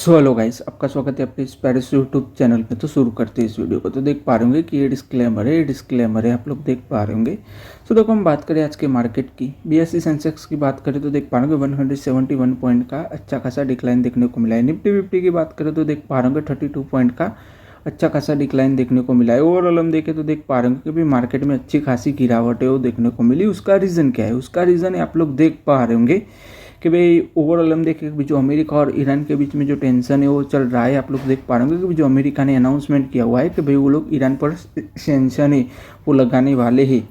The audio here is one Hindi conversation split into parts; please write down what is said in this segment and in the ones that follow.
सो हेलो गाइस, आपका स्वागत है अपने इस पैरिस यूट्यूब चैनल पे। तो शुरू करते हैं इस वीडियो को। तो देख पा रहे होंगे कि ये डिस्क्लेमर है आप लोग देख पा रहे होंगे। सो देखो, हम बात करें आज के मार्केट की, बीएसई सेंसेक्स की बात करें तो देख पा रहे होंगे 171 पॉइंट का अच्छा खासा डिक्लाइन देखने को मिला है। निफ्टी 50 की बात करें तो देख पा रहे होंगे 32 पॉइंट का अच्छा खासा डिक्लाइन देखने को मिला है। ओवरऑल हम देखें तो देख पा रहे होंगे कि भी मार्केट में अच्छी खासी गिरावट है वो देखने को मिली। उसका रीज़न क्या है? उसका रीज़न आप लोग देख पा रहे होंगे कि भाई ओवरऑल हम देखें कि जो अमेरिका और ईरान के बीच में जो टेंशन है वो चल रहा है। आप लोग देख पा रहे होंगे कि जो अमेरिका ने अनाउंसमेंट किया हुआ है कि भाई वो लोग ईरान पर सैंक्शन है वो लगाने वाले हैं।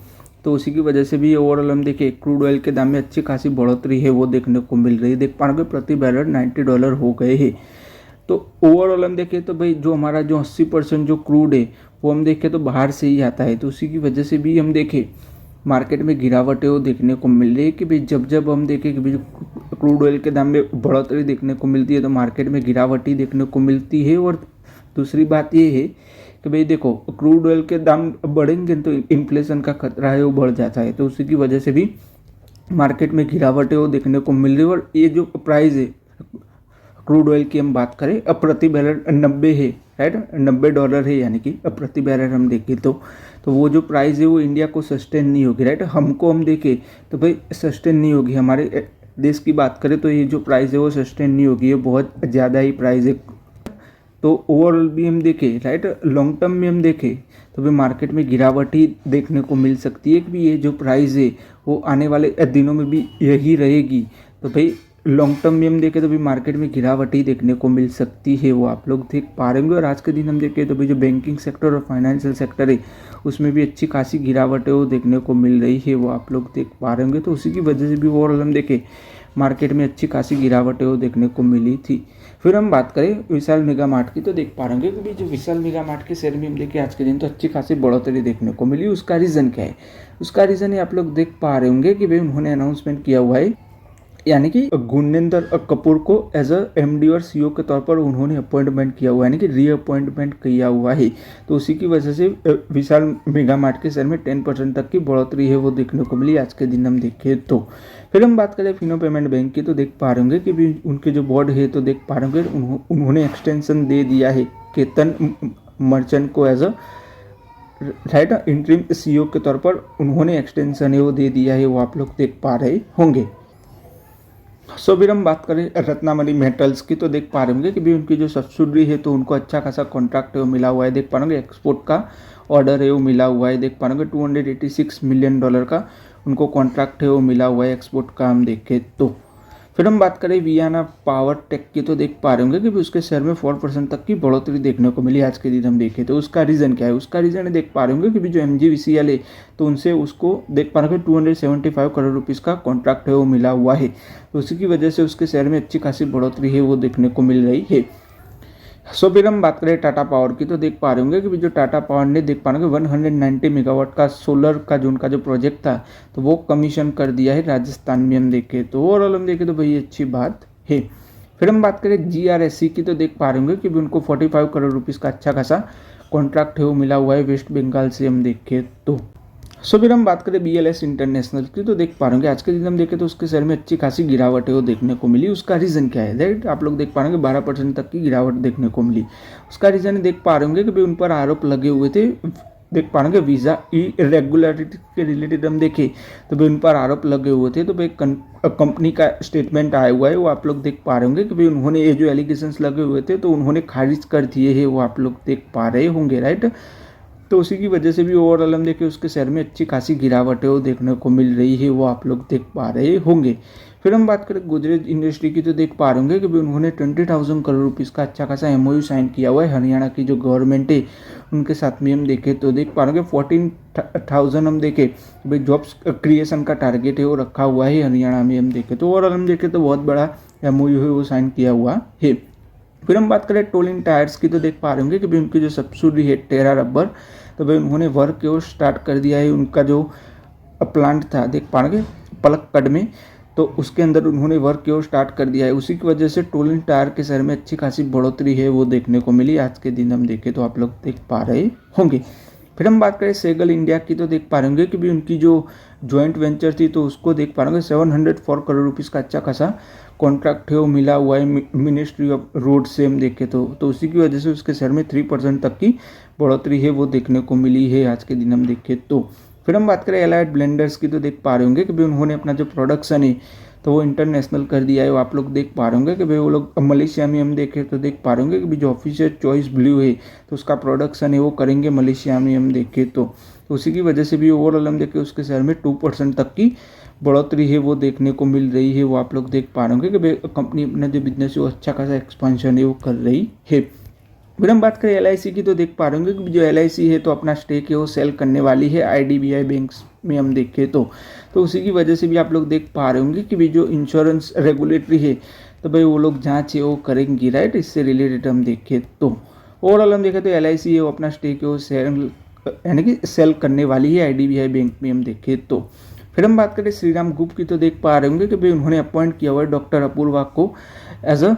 तो उसी की वजह से भी ओवरऑल हम देखें क्रूड ऑयल के दाम में अच्छी खासी बढ़ोतरी है वो देखने को मिल रही है। देख पा रहे होंगे प्रति बैरल $90 हो गए हैं। तो ओवरऑल हम देखें तो भाई जो हमारा जो 80% जो क्रूड है वो हम देखें तो बाहर से ही आता है। तो उसी की वजह से भी हम देखें मार्केट में गिरावट है वो देखने को मिल रही है कि भाई जब हम देखें कि भाई क्रूड ऑयल के दाम में बढ़ोतरी देखने को मिलती है तो मार्केट में गिरावट ही देखने को मिलती है। और दूसरी बात ये है कि भाई देखो, क्रूड ऑयल के दाम बढ़ेंगे तो इन्फ्लेशन का खतरा है वो बढ़ जाता है। तो उसी की वजह से भी मार्केट में गिरावट है वो देखने को मिल रही है। और ये जो प्राइस है क्रूड ऑयल की हम बात करें अब प्रति बैरल 90 है, राइट, $90 है, यानी कि अब प्रति बैरल हम देखें तो वो जो प्राइस है वो इंडिया को सस्टेन नहीं होगी, राइट। हम देखें तो भाई सस्टेन नहीं होगी। हमारे देश की बात करें तो ये जो प्राइस है वो सस्टेन नहीं होगी, ये बहुत ज़्यादा ही प्राइस है। तो ओवरऑल भी हम देखें, राइट, लॉन्ग टर्म में हम देखें तो भाई मार्केट में गिरावट ही देखने को मिल सकती है कि ये जो प्राइस है वो आने वाले दिनों में भी यही रहेगी। तो भाई लॉन्ग टर्म में हम देखें तो भी मार्केट में गिरावट ही देखने को मिल सकती है वो आप लोग देख पा रहे होंगे। और आज के दिन हम देखें तो भाई जो बैंकिंग सेक्टर और फाइनेंशियल सेक्टर है उसमें भी अच्छी खासी गिरावट है वो देखने को मिल रही है वो आप लोग देख पा रहे होंगे। तो उसी की वजह से भी ओवरऑल हम देखें मार्केट में अच्छी खासी गिरावट है वो देखने को मिली थी। फिर हम बात करें विशाल मेगा मार्ट की तो देख पा रहे होंगे कि भाई जो विशाल मेगा मार्ट के शेयर में हम देखें आज के दिन तो अच्छी खासी बढ़ोतरी देखने को मिली। उसका रीज़न क्या है? उसका रीज़न है आप लोग देख पा रहे होंगे कि भाई उन्होंने अनाउंसमेंट किया हुआ है, यानी कि गुरनेंद्र कपूर को एज अ एमडी और सीईओ के तौर पर उन्होंने अपॉइंटमेंट किया हुआ है, यानी कि रीअपॉइंटमेंट किया हुआ है। तो उसी की वजह से विशाल मेगा मार्ट के शेयर में 10% तक की बढ़ोतरी है वो देखने को मिली आज के दिन हम देखें तो। फिर हम बात करें फिनो पेमेंट बैंक की तो देख पा रहे होंगे कि भी उनके जो बोर्ड है तो देख पा रहे होंगे उन्होंने एक्सटेंशन दे दिया है केतन मर्चेंट को as a, right, interim CEO के तौर पर उन्होंने एक्सटेंशन है वो दे दिया है वो आप लोग देख पा रहे होंगे। सो फिर हम बात करें रत्नामणि मेटल्स की तो देख पा रहे होंगे कि भी उनकी जो सब्सिडरी है तो उनको अच्छा खासा कॉन्ट्रैक्ट है वो मिला हुआ है। देख पा रहे होंगे एक्सपोर्ट का ऑर्डर है वो मिला हुआ है। देख पा रहे होंगे $286 मिलियन का उनको कॉन्ट्रैक्ट है वो मिला हुआ है एक्सपोर्ट का हम देखें तो। फिर हम बात करें वियाना पावर टेक की तो देख पा रहे होंगे कि भी उसके शेयर में 4% तक की बढ़ोतरी देखने को मिली आज के दिन हम देखें तो। उसका रीज़न क्या है? उसका रीज़न देख पा रहे होंगे कि भी जो MGVCL है तो उनसे उसको देख पा रहे होंगे 275 करोड़ रुपीज़ का कॉन्ट्रैक्ट है वो मिला हुआ है। तो उसी की वजह से उसके शेयर में अच्छी खासी बढ़ोतरी है वो देखने को मिल रही है। सो फिर हम बात करें टाटा पावर की तो देख पा रहे होंगे कि जो टाटा पावर ने देख पा रहे होंगे 190 मेगावाट का सोलर का जो उनका जो प्रोजेक्ट था तो वो कमीशन कर दिया है राजस्थान में हम देखें तो। ओवरऑल हम देखें तो भाई अच्छी बात है। फिर हम बात करें GRSC की तो देख पा रहे होंगे कि उनको 45 करोड़ रुपीज़ का अच्छा खासा कॉन्ट्रैक्ट है वो मिला हुआ है वेस्ट बंगाल से हम देखें तो। सो फिर हम बात करें BLS इंटरनेशनल की तो देख पा रहे होंगे आज के दिन हम देखें तो उसके शेयर में अच्छी खासी गिरावट है वो देखने को मिली। उसका रीज़न क्या है? राइट, आप लोग देख पा रहे होंगे 12% तक की गिरावट देखने को मिली। उसका रीज़न देख पा रहे होंगे कि भाई उन पर आरोप लगे हुए थे। देख पा रहे होंगे वीज़ा इरेगुलरिटी के रिलेटेड हम देखें तो भाई उन पर आरोप लगे हुए थे। तो भाई कंपनी का स्टेटमेंट आया हुआ है वो आप लोग देख पा रहे होंगे कि भाई उन्होंने ये जो एलिगेशंस लगे हुए थे तो उन्होंने खारिज कर दिए हैं वो आप लोग देख पा रहे होंगे, राइट। तो उसी की वजह से भी ओवरऑल हम देखें उसके शेयर में अच्छी खासी गिरावट है वो देखने को मिल रही है वो आप लोग देख पा रहे होंगे। फिर हम बात करें गोदरेज इंडस्ट्री की तो देख पा रहे होंगे कि भी उन्होंने 20,000 करोड़ रुपीज़ का अच्छा खासा MOU साइन किया हुआ है हरियाणा की जो गवर्नमेंट है उनके साथ में हम देखें तो। देख पा रहे होंगे 14,000 हम देखें भाई जॉब्स क्रिएशन का टारगेट है वो रखा हुआ है हरियाणा में हम देखें तो। ओवरऑल हम देखें तो बहुत बड़ा MOU है वो साइन किया हुआ है। फिर हम बात करें टोलिन टायर्स की तो देख पा रहे होंगे कि भाई उनकी जो सब्सिडी है टेरा रबर तो भाई उन्होंने वर्क को स्टार्ट कर दिया है। उनका जो प्लांट था देख पा रहे पलक्कड़ में तो उसके अंदर उन्होंने वर्क को स्टार्ट कर दिया है। उसी की वजह से टोलिन टायर के शेयर में अच्छी खासी बढ़ोतरी है वो देखने को मिली आज के दिन हम देखें तो आप लोग देख पा रहे होंगे। फिर हम बात करें सेगल इंडिया की तो देख पा रहे होंगे कि भी उनकी जो जॉइंट वेंचर थी तो उसको देख पा रहे होंगे 704 करोड़ रुपीज़ का अच्छा खासा कॉन्ट्रैक्ट है वो मिला हुआ है मिनिस्ट्री ऑफ रोड से हम देखें तो उसी की वजह से उसके शेयर में 3% तक की बढ़ोतरी है वो देखने को मिली है आज के दिन हम देखें तो। फिर हम बात करें एलाइड ब्लेंडर्स की, तो देख पा रहे होंगे कि भाई उन्होंने अपना जो प्रोडक्शन है तो वो इंटरनेशनल कर दिया है। वो आप लोग देख पा रहे होंगे कि भाई वो लोग मलेशिया में हम देखें तो देख पा रहे होंगे कि भाई जो ऑफिशियल चॉइस ब्लू है तो उसका प्रोडक्शन है वो करेंगे मलेशिया में हम देखें तो उसी की वजह से भी ओवरऑल हम देखें उसके शेयर में 2% तक की बढ़ोतरी है वो देखने को मिल रही है। वो आप लोग देख पा रहे होंगे कि भाई कंपनी अपना जो बिजनेस है वो अच्छा खासा एक्सपांशन है वो कर रही है। फिर हम बात करें एलआईसी की, तो देख पा रहे होंगे कि जो एलआईसी है तो अपना स्टेक है वो सेल करने वाली है आईडीबीआई बैंक्स में हम देखें तो उसी की वजह से भी आप लोग देख पा रहे होंगे कि भाई जो इंश्योरेंस रेगुलेटरी है तो भाई वो लोग जांच है वो करेंगी, राइट। इससे रिलेटेड हम देखें तो ओवरऑल हम देखें तो एलआईसी है वो अपना स्टेक है वो सेल यानी कि सेल करने वाली है आईडीबीआई बैंक में हम देखें तो। फिर हम बात करें श्रीराम ग्रुप की, तो देख पा रहे होंगे कि भाई उन्होंने अपॉइंट किया हुआ है डॉक्टर अपूर्वा को एज अ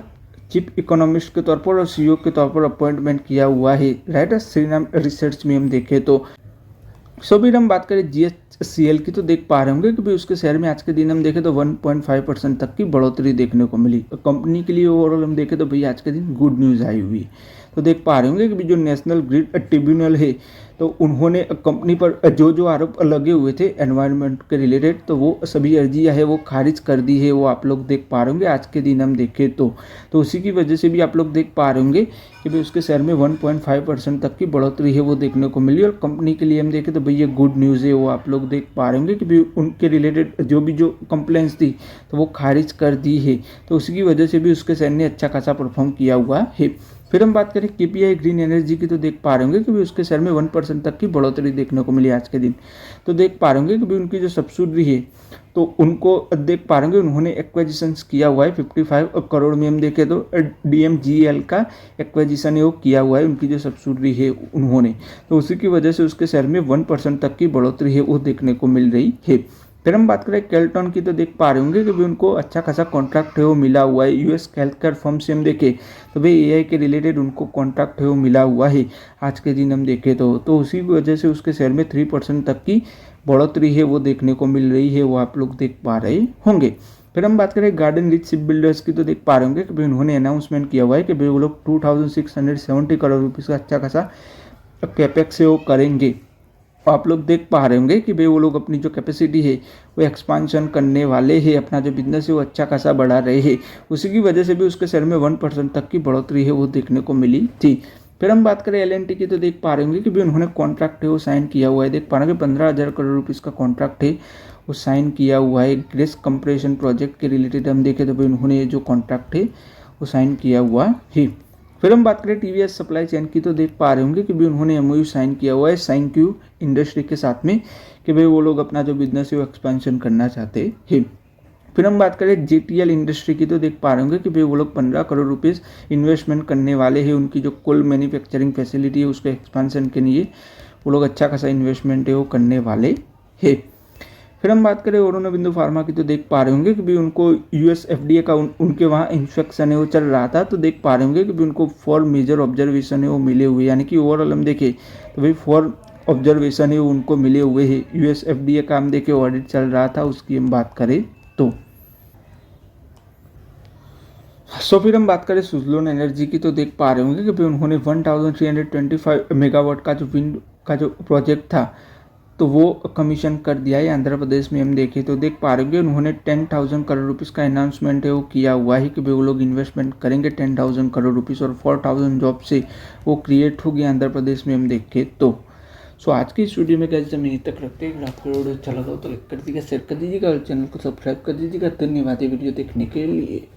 चीफ इकोनॉमिस्ट के तौर पर और सीईओ के तौर पर अपॉइंटमेंट किया हुआ है, राइट। श्रीराम रिसर्च में हम देखें तो फिर हम बात करें जीएचसीएल की, तो देख पा रहे होंगे कि भाई उसके शेयर में आज के दिन हम देखें तो 1.5% तक की बढ़ोतरी देखने को मिली। तो कंपनी के लिए ओवरऑल हम देखें तो भाई आज के दिन गुड न्यूज़ आई हुई है। तो देख पा रहे होंगे कि जो नेशनल ग्रिड ट्रिब्यूनल है तो उन्होंने कंपनी पर जो आरोप लगे हुए थे एनवायरनमेंट के रिलेटेड तो वो सभी अर्जियां है वो खारिज कर दी है। वो आप लोग देख पा रहे होंगे आज के दिन हम देखें तो उसी की वजह से भी आप लोग देख पा रहे होंगे कि भाई उसके शेयर में 1.5% तक की बढ़ोतरी है वो देखने को मिली। और कंपनी के लिए हम देखें तो भाई ये गुड न्यूज़ है। वो आप लोग देख पा रहे होंगे कि भाई उनके रिलेटेड जो कंप्लेंट्स थी तो वो खारिज कर दी है। तो उसी की वजह से भी उसके शेयर ने अच्छा खासा परफॉर्म किया हुआ है। फिर हम बात करें केपीआई ग्रीन एनर्जी की, तो देख पा रहे होंगे कि भी उसके शेयर में 1% तक की बढ़ोतरी देखने को मिली आज के दिन। तो देख पा रहे होंगे कि भी उनकी जो सब्सिडरी है तो उनको देख पा रहे होंगे उन्होंने एक्विजिशंस किया हुआ है 55 करोड़ में हम देखें तो डीएमजीएल का एक्विजिशन है वो किया हुआ है उनकी जो सब्सिडरी है उन्होंने। तो उसी की वजह से उसके शेयर में 1% तक की बढ़ोतरी है वो देखने को मिल रही है। फिर हम बात करें केल्ट्रॉन की, तो देख पा रहे होंगे कि भी उनको अच्छा खासा कॉन्ट्रैक्ट है वो मिला हुआ है यूएस हेल्थकेयर फर्म से हम देखें तो भाई एआई के रिलेटेड उनको कॉन्ट्रैक्ट है वो मिला हुआ है आज के दिन हम देखें तो उसी की वजह से उसके शेयर में 3% तक की बढ़ोतरी है वो देखने को मिल रही है। वो आप लोग देख पा रहे होंगे। फिर हम बात करें गार्डन रिच शिप बिल्डर्स की, तो देख पा रहे होंगे कि भाई उन्होंने अनाउंसमेंट किया हुआ है कि भाई वो लोग 2670 करोड़ रुपीज़ का अच्छा खासा कैपेक्स है वो करेंगे। आप लोग देख पा रहे होंगे कि भाई वो लोग अपनी जो कैपेसिटी है वो एक्सपांशन करने वाले हैं, अपना जो बिजनेस है वो अच्छा खासा बढ़ा रहे हैं। उसी की वजह से भी उसके शेयर में 1% तक की बढ़ोतरी है वो देखने को मिली थी। फिर हम बात करें एलएनटी की, तो देख पा रहे होंगे कि भाई उन्होंने कॉन्ट्रैक्ट है वो साइन किया हुआ है। देख पा रहे होंगे 15,000 करोड़ रुपीज़ का कॉन्ट्रैक्ट है वो साइन किया हुआ है ग्रेस कंप्रेशन प्रोजेक्ट के रिलेटेड हम देखें तो भाई उन्होंने जो कॉन्ट्रैक्ट है वो साइन किया हुआ है। फिर हम बात करें टीवीएस सप्लाई चेन की, तो देख पा रहे होंगे कि भाई उन्होंने एमओयू साइन किया हुआ है साइनक्यू इंडस्ट्री के साथ में कि भाई वो लोग अपना जो बिजनेस है वो एक्सपेंशन करना चाहते हैं। फिर हम बात करें जेटीएल इंडस्ट्री की, तो देख पा रहे होंगे कि भाई वो लोग 15 करोड़ रुपीज़ इन्वेस्टमेंट करने वाले हैं उनकी जो कुल मैन्युफैक्चरिंग फैसिलिटी है उसके एक्सपेंशन के लिए वो लोग अच्छा खासा इन्वेस्टमेंट है वो करने वाले हैं। फिर हम बात करें औरोबिंदो फार्मा की, तो देख पा रहे होंगे कि भी उनको यूएस एफडीए का उनके वहाँ इंस्पेक्शन है वो चल रहा था। तो देख पा रहे होंगे कि भी उनको 4 मेजर ऑब्जर्वेशन है वो मिले हुए, यानी कि ओवरऑल हम देखें तो भाई 4 ऑब्जर्वेशन है वो उनको मिले हुए हैं। यूएस एफडीए का हम देखें ऑडिट चल रहा था उसकी हम बात करें तो फिर हम बात करें सुजलोन एनर्जी की, तो देख पा रहे होंगे कि भाई उन्होंने 1325 मेगावाट का जो विंड का जो प्रोजेक्ट था तो वो कमीशन कर दिया है आंध्र प्रदेश में हम देखें तो देख पा रहे होंगे उन्होंने 10,000 करोड़ रुपीज़ का अनाउंसमेंट है वो किया हुआ है कि भाई वो लोग इन्वेस्टमेंट करेंगे 10,000 करोड़ रुपीज़ और 4,000 जॉब से वो क्रिएट होगी आंध्र प्रदेश में हम देखें तो। आज की इस वीडियो में कैसे हम यहीं तक रखते हैं। अगर आपको वीडियो अच्छा लगा हो तो लाइक कर दीजिएगा, शेयर कर दीजिएगा और चैनल को सब्सक्राइब कर दीजिएगा। धन्यवाद ये वीडियो देखने के लिए।